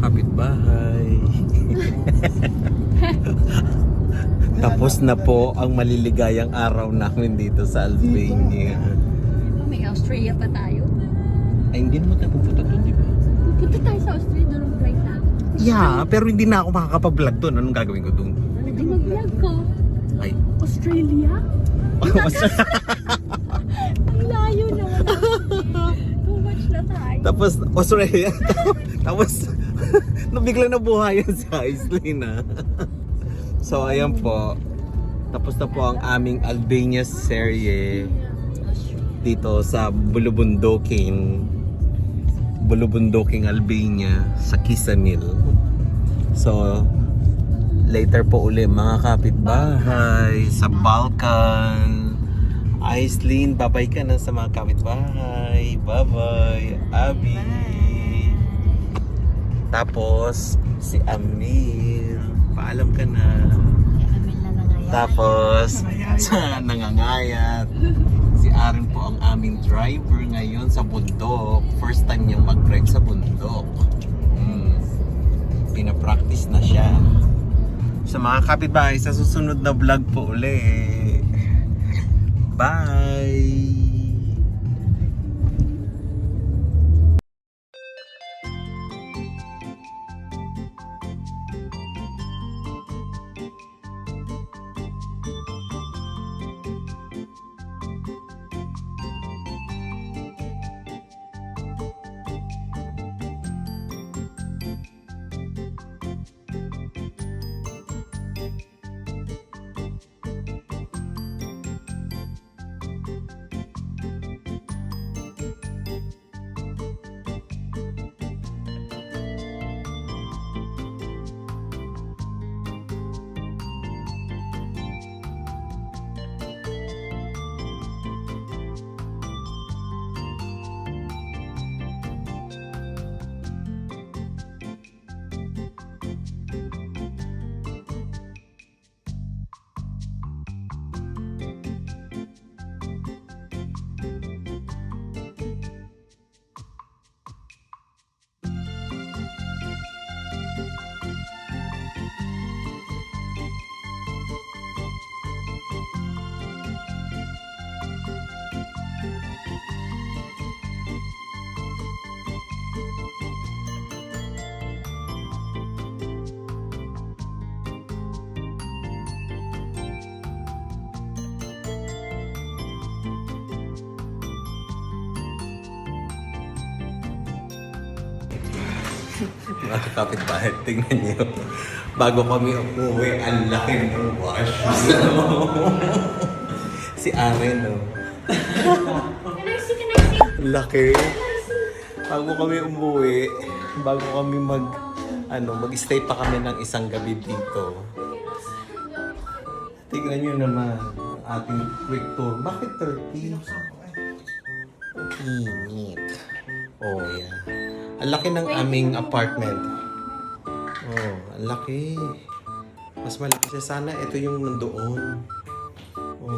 kapitbahay. Tapos na po ang maliligayang araw namin dito sa Albania. May Australia pa tayo. Ay, hindi naman tayo pupunta doon, di ba? Pupunta tayo sa Australia, doon ang flight na. Yeah, pero hindi na ako makakapag-vlog doon. Anong gagawin ko doon? Hindi mag-vlog ko. Ay. Australia? Ang layo naman. Too much na tayo. Tapos, Australia. Tapos, bigla na buhayan si Aislinn na. So, ayan po. Tapos na po ang aming Albania serye dito sa Bulubunduking Albania sa Chisinau. So, later po uli mga kapitbahay sa Balkan. Aislinn, babay ka na sa mga kapitbahay. Bye-bye, Abby. Tapos, si Amir. Paalam ka na. Tapos, nangangayat. Si Aaron po ang aming driver ngayon sa bundok. First time niyang mag-drive sa bundok. Pinapractice na siya. Sa mga kapitbahay, sa susunod na vlog po uli. Bye! Mga kapitbahay, tingnan niyo. Bago kami umuwi, ang laki ng wash. Si Aren, no? Laki. Bago kami umuwi, bago kami mag-stay pa kami ng isang gabi dito. Tingnan niyo naman ang ating quick tour. Bakit 30? Init. Oh, yeah. Ang laki ng aming apartment. Oh, ang laki. Mas malaki siya. Sana ito yung nandoon. Oh.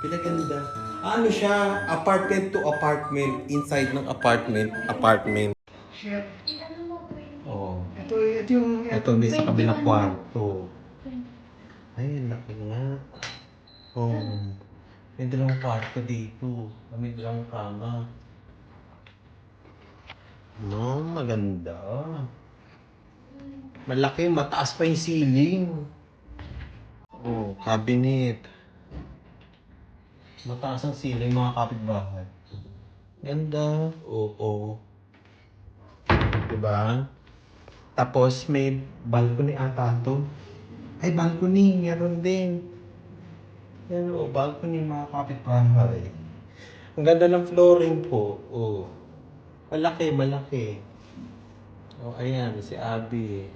Pinaganda. Ano siya? Apartment to apartment. Inside ng apartment. Shit. Oh. Ito yung... Ito may sa kabilang kwarto. Ay, ang laki nga. Oh. May dalawang kwarto dito. May dalawang kama. No, maganda. Malaki, mataas pa yung ceiling. Oh, cabinet. Mataas ang ceiling, mga kapitbahay. Ganda. Oo. Diba? Tapos may balcony ata to. Ay, balcony. Meron din. Yan o, balcony mga kapitbahay. Ang ganda ng flooring po. Oh. Malaki. Oh, ayan, si Abby.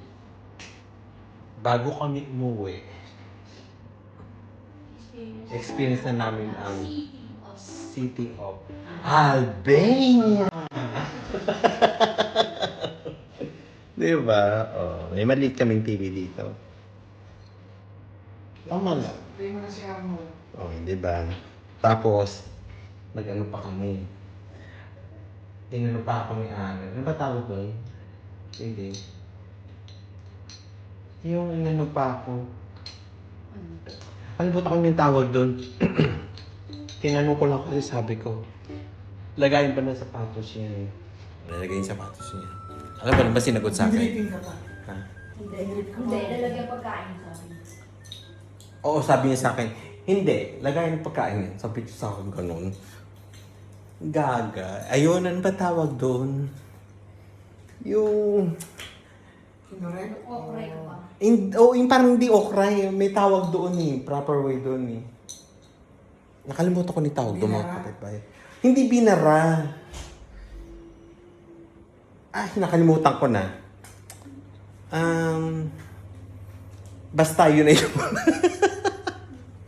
Bago kami umuwi, experience na namin ang City of Albania. Diba? Oh, may maliit kaming TV dito. Tama lang. Hindi mo na siya mo. Oh, hindi ba? Tapos, nag-ano pa kami. Tinano pa kami ano ba tawag doon? Sige. Yung inano pa ako. Ano ba yung tawag doon? Tinanong ko lang kasi sabi ko, lagayin ba ng sapatos niya eh? Lalagay yung sapatos niya. Alam ba ba sinagot sa akin? Dripping ka pa. Ha? Hindi, lalagyan pagkain sa akin. Oo, sabi niya sa akin, hindi, lagayin ng pagkain niya. Sabi niya sa akin ganun. Gaga. Ayun, ano ba tawag doon? Yung... Kinorek? Okray ka pa. yung parang hindi okray. May tawag doon eh. Proper way doon eh. Nakalimutan ko ni tawag doon mga Binara? kapitbahay. Hindi binara. Ay, nakalimutan ko na. Basta yun na yun.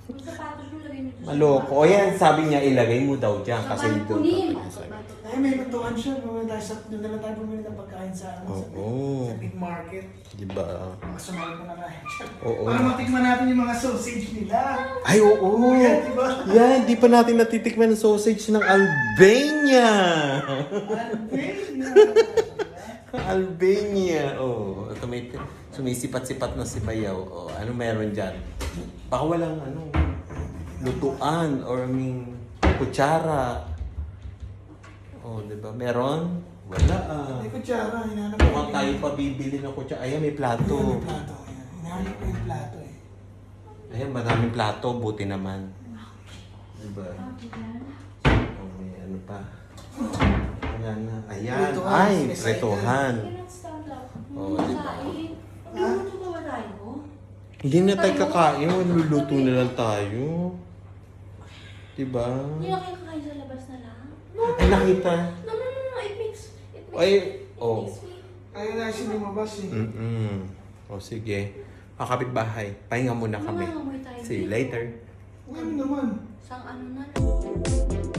Yung sapatos mo, lagay mo dyan. Maloko. O yan, sabi niya ilagay mo daw dyan. Kasi Saka doon. kunin. Ay, may lutuan siya. Doon na lang tayo bumili ng pagkain sa, Oo. sa big market. Diba? Mga sumarap na kain siya. Oo. Para matikman natin yung mga sausage nila. Ay, oo. Yan, diba? Yan, di pa natin natitikman ng sausage ng Albania. Albania. Albania. Oh, ito may sumisipat-sipat na si Bayaw. Oh, ano meron dyan? Baka walang lutuan or kutsara. Oh, di ba? Meron? Wala May kutsara. Hinahanap ko. Mukhang tayo pa bibili ng kutsara. Ayan, may plato. Ayan, may plato. Ayan. Hinahanap ko yung plato eh. Ayan, maraming plato. Buti naman. Di ba? Oh, may ano pa. Ayan na. Ayan. Prituhan. Ay, May prituhan. Stand up. Oo, di ba? Luluto ba ba tayo? Hindi na tayo kakain. Luluto na lang tayo. Diba? Hindi na kayo kakain sa labas na lang? Ay, nakita. No. It makes Ay, it oh. makes me... Ayun na siya lumabas eh. O sige. Mga kapitbahay, pahinga muna kami. Mangangamoy tayo. See you later. Ano naman? Sang ano na lang.